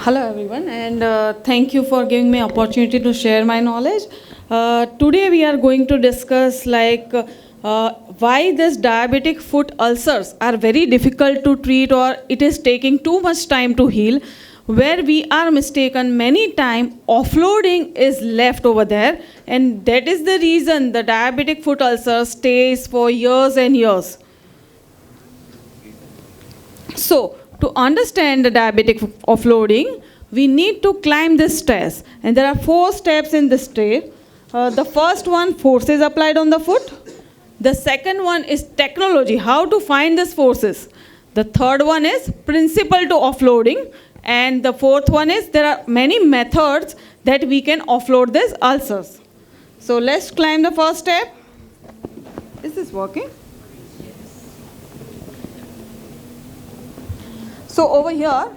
Hello everyone, and thank you for giving me opportunity to share my knowledge. Today we are going to discuss why this diabetic foot ulcers are very difficult to treat, or it is taking too much time to heal. Where we are mistaken many times, offloading is left over there, and that is the reason the diabetic foot ulcer stays for years and years. So, to understand the diabetic offloading, we need to climb this stairs. And there are 4 steps in this stair. The first one, forces applied on the foot. The second one is technology, how to find these forces. The third one is principle to offloading. And the fourth one is there are many methods that we can offload these ulcers. So let's climb the first step. Is this working? So over here,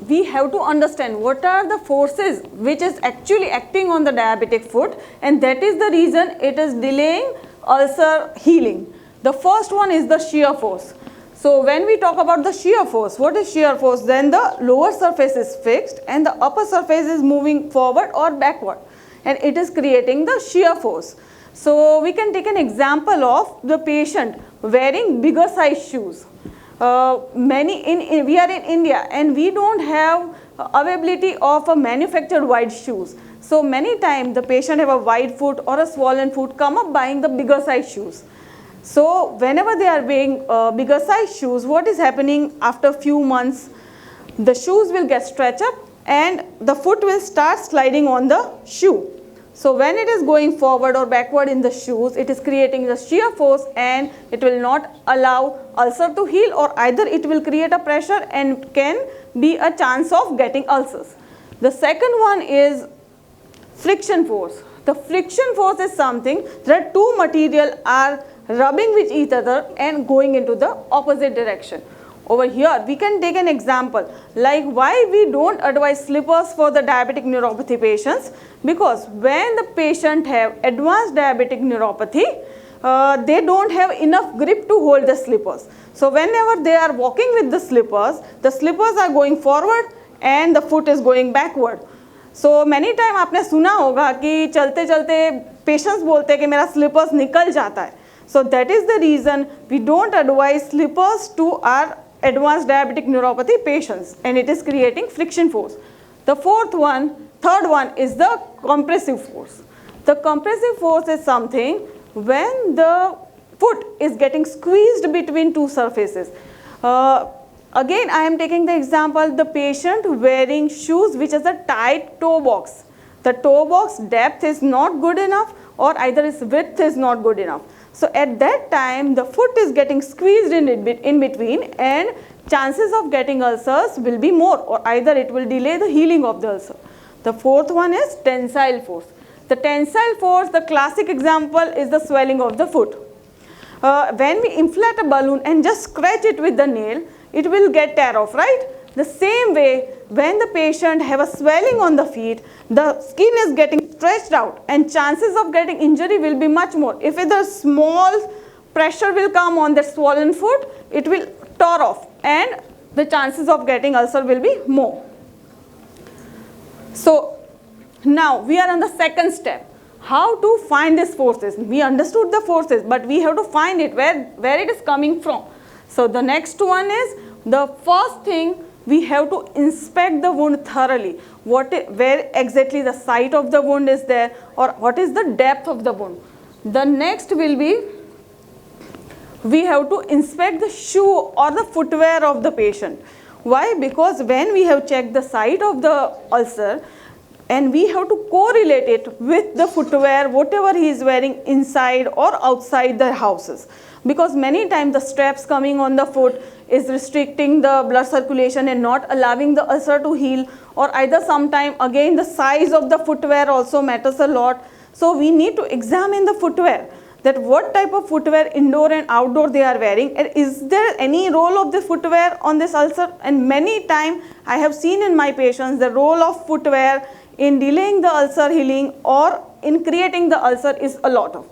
we have to understand what are the forces which is actually acting on the diabetic foot, and that is the reason it is delaying ulcer healing. The first one is the shear force. So when we talk about the shear force, what is shear force? Then the lower surface is fixed and the upper surface is moving forward or backward, and it is creating the shear force. So we can take an example of the patient wearing bigger size shoes. We are in India and we don't have availability of a manufactured wide shoes. So many times the patient have a wide foot or a swollen foot, come up buying the bigger size shoes. So whenever they are wearing bigger size shoes, what is happening after few months? The shoes will get stretched up and the foot will start sliding on the shoe. So when it is going forward or backward in the shoes, it is creating the shear force and it will not allow ulcer to heal, or either it will create a pressure and can be a chance of getting ulcers. The second one is friction force. The friction force is something that two material are rubbing with each other and going into the opposite direction. Over here, we can take an example like why we don't advise slippers for the diabetic neuropathy patients, because when the patient have advanced diabetic neuropathy, they don't have enough grip to hold the slippers. So whenever they are walking with the slippers are going forward and the foot is going backward. So many time आपने सुना होगा कि चलते चलते patients बोलते हैं कि मेरा slippers निकल जाता है. So that is the reason we don't advise slippers to our advanced diabetic neuropathy patients, and it is creating friction force. The third one is the compressive force. The compressive force is something when the foot is getting squeezed between two surfaces. Again, I am taking the example, the patient wearing shoes which has a tight toe box. The toe box depth is not good enough, or either its width is not good enough. So at that time, the foot is getting squeezed in between, and chances of getting ulcers will be more, or either it will delay the healing of the ulcer. The fourth one is tensile force. The tensile force, the classic example is the swelling of the foot. When we inflate a balloon and just scratch it with the nail, it will get tear off, right? The same way, when the patient have a swelling on the feet, the skin is getting stretched out and chances of getting injury will be much more. If the small pressure will come on the swollen foot, it will tear off and the chances of getting ulcer will be more. So now we are on the second step. How to find these forces? We understood the forces, but we have to find it where it is coming from. So the next one is, the first thing, we have to inspect the wound thoroughly. Where exactly the site of the wound is there, or what is the depth of the wound. The next will be, we have to inspect the shoe or the footwear of the patient. Why? Because when we have checked the site of the ulcer, and we have to correlate it with the footwear, whatever he is wearing inside or outside the houses. Because many times the straps coming on the foot is restricting the blood circulation and not allowing the ulcer to heal, or either sometime again the size of the footwear also matters a lot. So we need to examine the footwear, that what type of footwear indoor and outdoor they are wearing, and is there any role of the footwear on this ulcer. And many times I have seen in my patients the role of footwear in delaying the ulcer healing or in creating the ulcer is a lot of.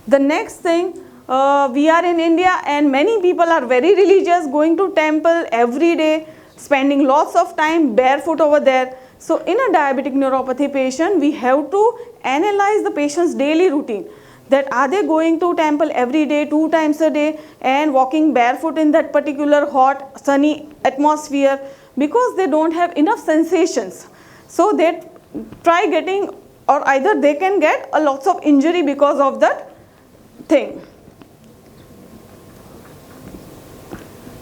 The next thing, we are in India and many people are very religious, going to temple every day. spending lots of time barefoot over there. So in a diabetic neuropathy patient, we have to analyze the patient's daily routine, that are they going to temple every day, 2 times a day, and walking barefoot in that particular hot sunny atmosphere, because they don't have enough sensations. So they try getting, or either they can get a lots of injury because of that thing.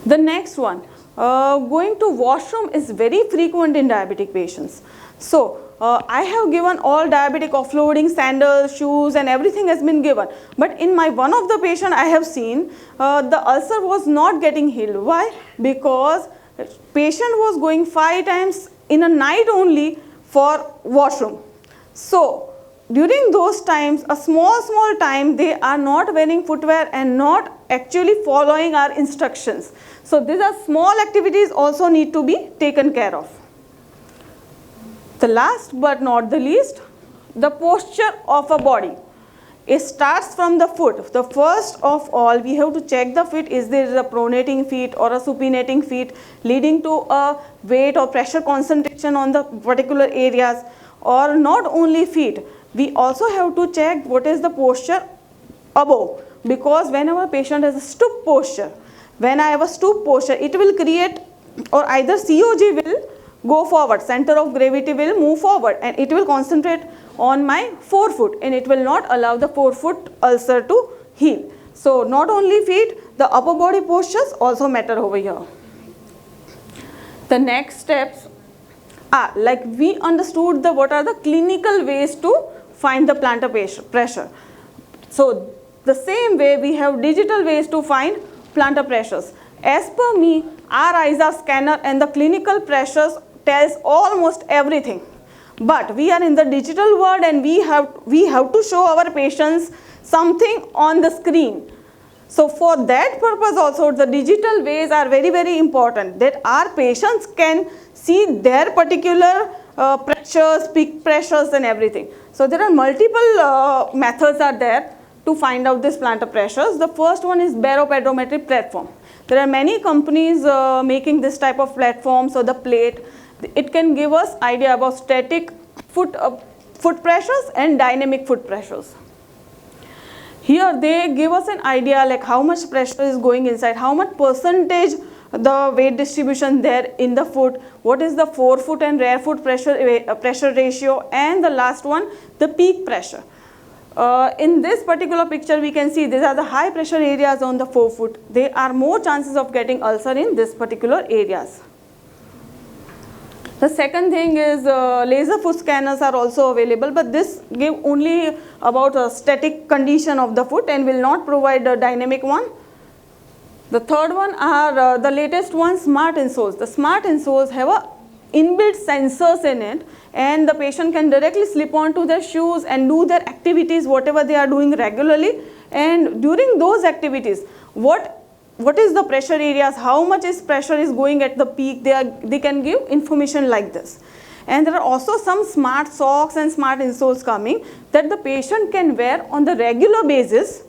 The next one, going to washroom is very frequent in diabetic patients. So I have given all diabetic offloading sandals, shoes, and everything has been given. But in my one of the patient I have seen, the ulcer was not getting healed. Why? Because patient was going 5 times in a night only for washroom. So during those times, a small time, they are not wearing footwear and not actually following our instructions. So these are small activities also need to be taken care of. The last but not the least, the posture of a body. It starts from the foot. The first of all, we have to check the feet. Is there a pronating feet or a supinating feet leading to a weight or pressure concentration on the particular areas, or not only feet. We also have to check what is the posture above, because whenever a patient has a stoop posture, when I have a stoop posture, it will create, or either COG will go forward, center of gravity will move forward, and it will concentrate on my forefoot, and it will not allow the forefoot ulcer to heal. So not only feet, the upper body postures also matter over here. The next steps are, like we understood the what are the clinical ways to find the plantar pressure. So the same way we have digital ways to find plantar pressures. As per me, our eyes are scanner and the clinical pressures tells almost everything. But we are in the digital world and we have to show our patients something on the screen. So for that purpose also the digital ways are very important, that our patients can see their particular pressures, peak pressures and everything. So there are multiple methods are there to find out this plantar pressures. The first one is baropedometric platform. There are many companies making this type of platform. So the plate, it can give us idea about static foot pressures and dynamic foot pressures. Here they give us an idea like how much pressure is going inside, how much percentage the weight distribution there in the foot, what is the forefoot and rear foot pressure ratio, and the last one, the peak pressure. In this particular picture we can see these are the high pressure areas on the forefoot. There are more chances of getting ulcer in this particular areas. The second thing is laser foot scanners are also available, but this give only about a static condition of the foot and will not provide a dynamic one. The third one are the latest one, smart insoles. The smart insoles have a inbuilt sensors in it, and the patient can directly slip onto their shoes and do their activities whatever they are doing regularly, and during those activities what is the pressure areas, how much is pressure is going at the peak, they can give information like this. And there are also some smart socks and smart insoles coming that the patient can wear on the regular basis,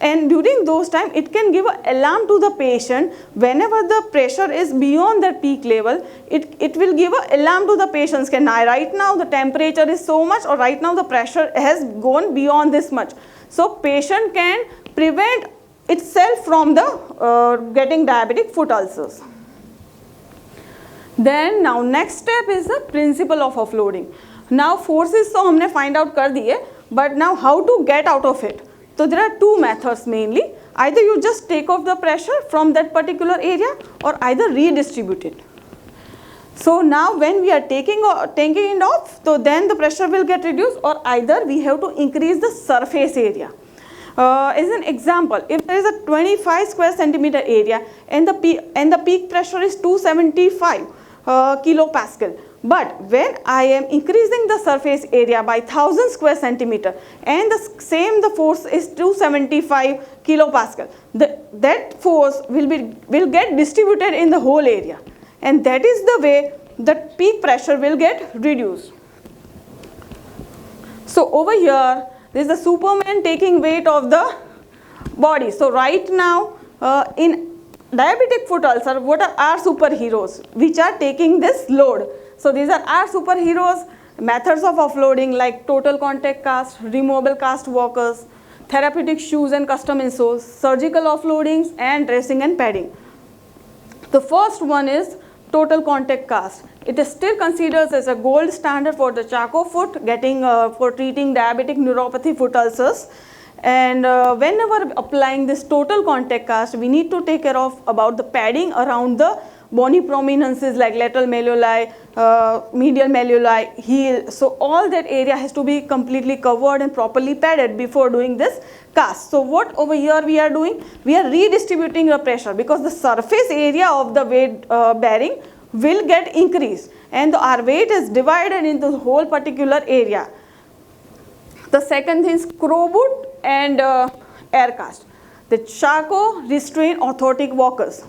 and during those time it can give an alarm to the patient whenever the pressure is beyond their peak level. It will give an alarm to the patients, can I right now the temperature is so much, or right now the pressure has gone beyond this much. So patient can prevent itself from the getting diabetic foot ulcers. Then now next step is the principle of offloading. Now forces तो हमने find out कर दिए, but now how to get out of it. So there are two methods mainly. Either you just take off the pressure from that particular area, or either redistribute it. So now when we are taking it off, so then the pressure will get reduced, or either we have to increase the surface area. As an example, if there is a 25 square centimeter area and the peak pressure is 275 kilopascal, but when I am increasing the surface area by 1000 square centimeter and the force is 275 kilopascal, that force will get distributed in the whole area, and that is the way the peak pressure will get reduced. So over here this is the Superman taking weight of the body. So right now in diabetic foot ulcer, what are our superheroes which are taking this load? So these are our superheroes. Methods of offloading like total contact cast, removable cast walkers, therapeutic shoes and custom insoles, surgical offloadings, and dressing and padding. The first one is total contact cast. It is still considered as a gold standard for the Charcot foot, for treating diabetic neuropathy foot ulcers. And whenever applying this total contact cast, we need to take care of about the padding around the bony prominences like lateral malleoli, medial malleoli, heel. So all that area has to be completely covered and properly padded before doing this cast. So what over here we are doing? We are redistributing the pressure because the surface area of the weight bearing will get increased and our weight is divided into the whole particular area. The second thing is crow boot and air cast. The Charcot restrain orthotic walkers.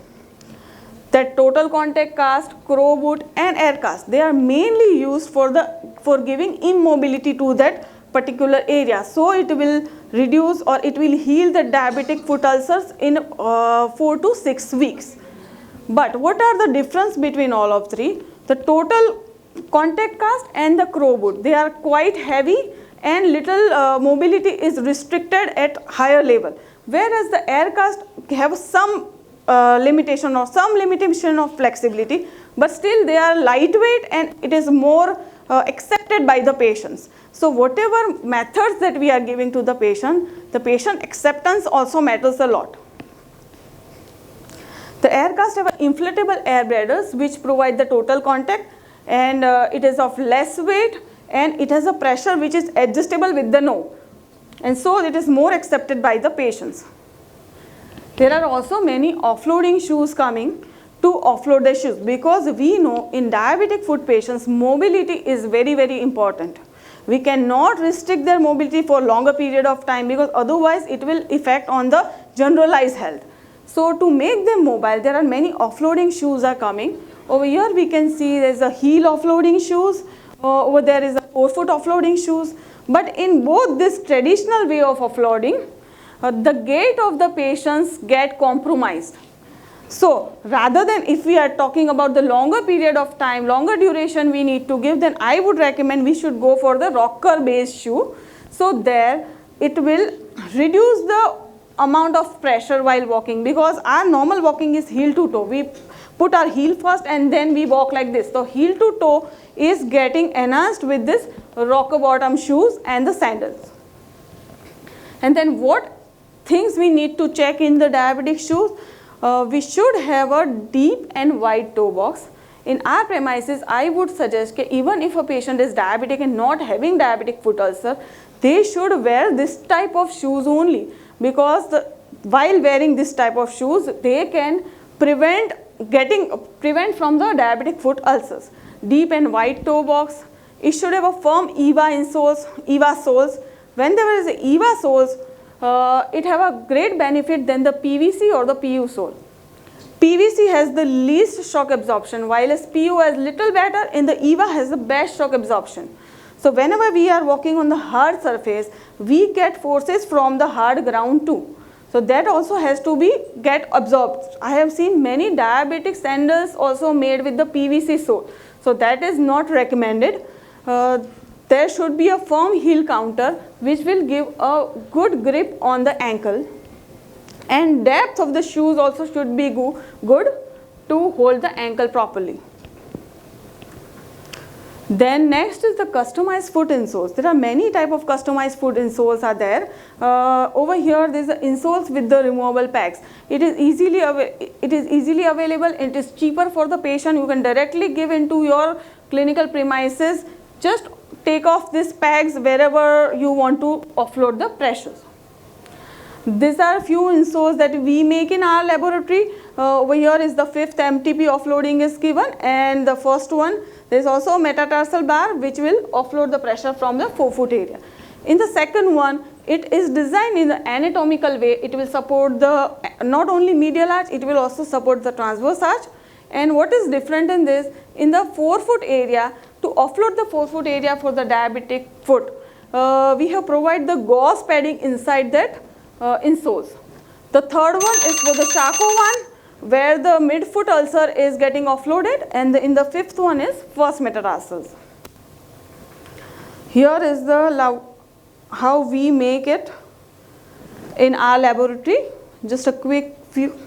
That total contact cast, crow boot and air cast, they are mainly used for giving immobility to that particular area. So it will reduce or it will heal the diabetic foot ulcers in 4 to 6 weeks. But what are the difference between all of three? The total contact cast and the crow boot, they are quite heavy and little mobility is restricted at higher level. Whereas the air cast have some limitation or some limitation of flexibility, but still they are lightweight and it is more accepted by the patients. So whatever methods that we are giving to the patient acceptance also matters a lot. The air cast have inflatable air bladders which provide the total contact, and it is of less weight and it has a pressure which is adjustable with the nose, and so it is more accepted by the patients. There are also many offloading shoes coming to offload the shoes because we know in diabetic foot patients mobility is very, very important. We cannot restrict their mobility for longer period of time because otherwise it will affect on the generalized health. So to make them mobile, there are many offloading shoes are coming. Over here we can see there is a heel offloading shoes, over there is a forefoot offloading shoes. But in both this traditional way of offloading, the gait of the patients get compromised. So rather than if we are talking about the longer period of time, longer duration we need to give, then I would recommend we should go for the rocker based shoe. So there it will reduce the amount of pressure while walking because our normal walking is heel to toe. We put our heel first and then we walk like this. So heel to toe is getting enhanced with this rocker bottom shoes and the sandals. And then what things we need to check in the diabetic shoes? We should have a deep and wide toe box. In our premises, I would suggest that even if a patient is diabetic and not having diabetic foot ulcer, they should wear this type of shoes only because while wearing this type of shoes, they can prevent from the diabetic foot ulcers. Deep and wide toe box. It should have a firm EVA soles. When there is a EVA soles, it have a great benefit than the PVC or the PU sole. PVC has the least shock absorption, while as PU has little better and the EVA has the best shock absorption. So whenever we are walking on the hard surface, we get forces from the hard ground too. So that also has to get absorbed. I have seen many diabetic sandals also made with the PVC sole. So that is not recommended. There should be a firm heel counter which will give a good grip on the ankle, and depth of the shoes also should be good to hold the ankle properly. Then next is the customized foot insoles. There are many type of customized foot insoles are there. Over here there is the insoles with the removable pegs. It is easily available. It is cheaper for the patient. You can directly give into your clinical premises. Just take off these pegs wherever you want to offload the pressures. These are a few insoles that we make in our laboratory. Over here is the 5th MTP offloading is given, and the first one there is also a metatarsal bar which will offload the pressure from the forefoot area. In the second one, it is designed in an anatomical way. It will support the not only medial arch, it will also support the transverse arch. And what is different in this, in the forefoot area, to offload the forefoot area for the diabetic foot, we have provided the gauze padding inside that insoles. The third one is for the Charcot one. where the midfoot ulcer is getting offloaded, and in the fifth one is first metatarsals. Here is the how we make it in our laboratory. Just a quick view.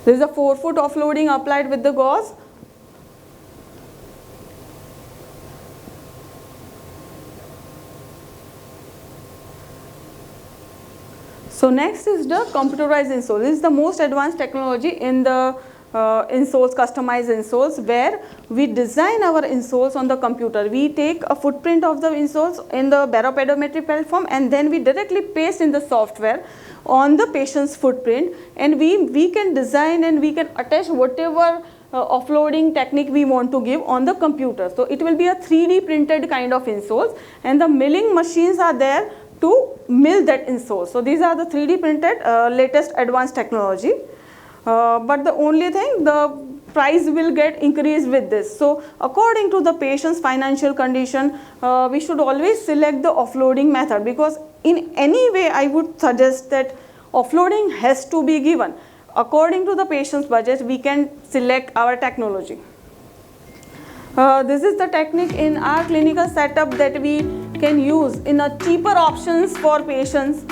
This is a 4-foot offloading applied with the gauze. So next is the computerized insole. This is the most advanced technology in the insoles, customized insoles, where we design our insoles on the computer. We take a footprint of the insoles in the baropedometry platform, and then we directly paste in the software on the patient's footprint, and we can design and we can attach whatever offloading technique we want to give on the computer. So it will be a 3D printed kind of insoles, and the milling machines are there to mill that insole. So these are the 3D printed latest advanced technology. But the only thing, the price will get increased with this. So according to the patient's financial condition, we should always select the offloading method, because in any way I would suggest that offloading has to be given. According to the patient's budget, we can select our technology. This is the technique in our clinical setup that we can use in a cheaper options for patients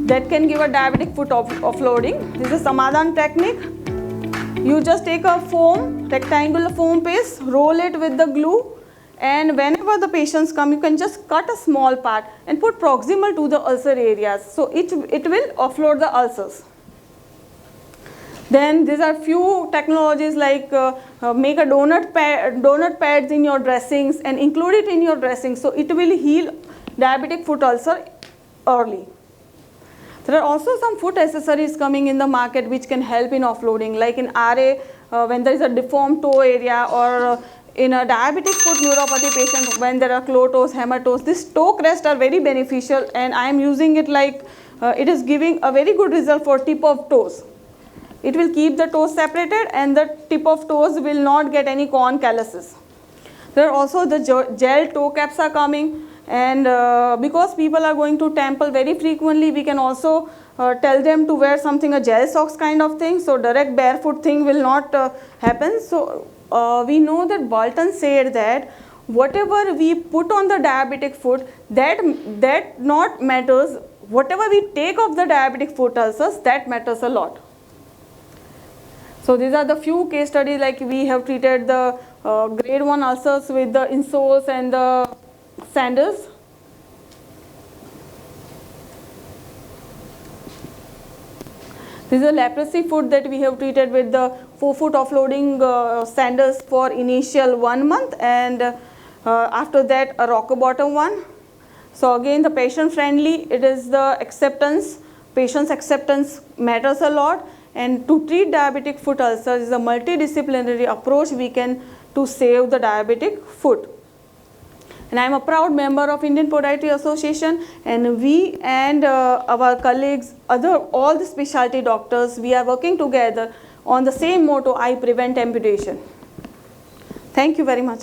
that can give a diabetic foot offloading. This is Samadhan technique. You just take a foam, rectangular foam paste, roll it with the glue, and whenever the patients come, you can just cut a small part and put proximal to the ulcer areas. So it will offload the ulcers. Then these are few technologies like make a donut pads in your dressings and include it in your dressing, so it will heal diabetic foot ulcer early. There are also some foot accessories coming in the market which can help in offloading, like in RA when there is a deformed toe area, or in a diabetic foot neuropathy patient when there are claw toes, hammer toes. These toe crests are very beneficial, and I am using it like it is giving a very good result for tip of toes. It will keep the toes separated and the tip of toes will not get any corn calluses. There are also the gel toe caps are coming, and because people are going to temple very frequently, we can also tell them to wear something, a gel socks kind of thing, so direct barefoot thing will not happen. So we know that Bolton said that whatever we put on the diabetic foot, that not matters. Whatever we take of the diabetic foot ulcers, that matters a lot. So these are the few case studies, like we have treated the grade 1 ulcers with the insoles and the sandals. This is a leprosy foot that we have treated with the 4-foot offloading sandals for initial 1 month, and after that a rocker bottom one. So again, the patient friendly, it is the acceptance, patient's acceptance matters a lot. And to treat diabetic foot ulcers is a multidisciplinary approach we can to save the diabetic foot. And I am a proud member of Indian Podiatry Association, and we and our colleagues, all the specialty doctors, we are working together on the same motto, I prevent amputation. Thank you very much.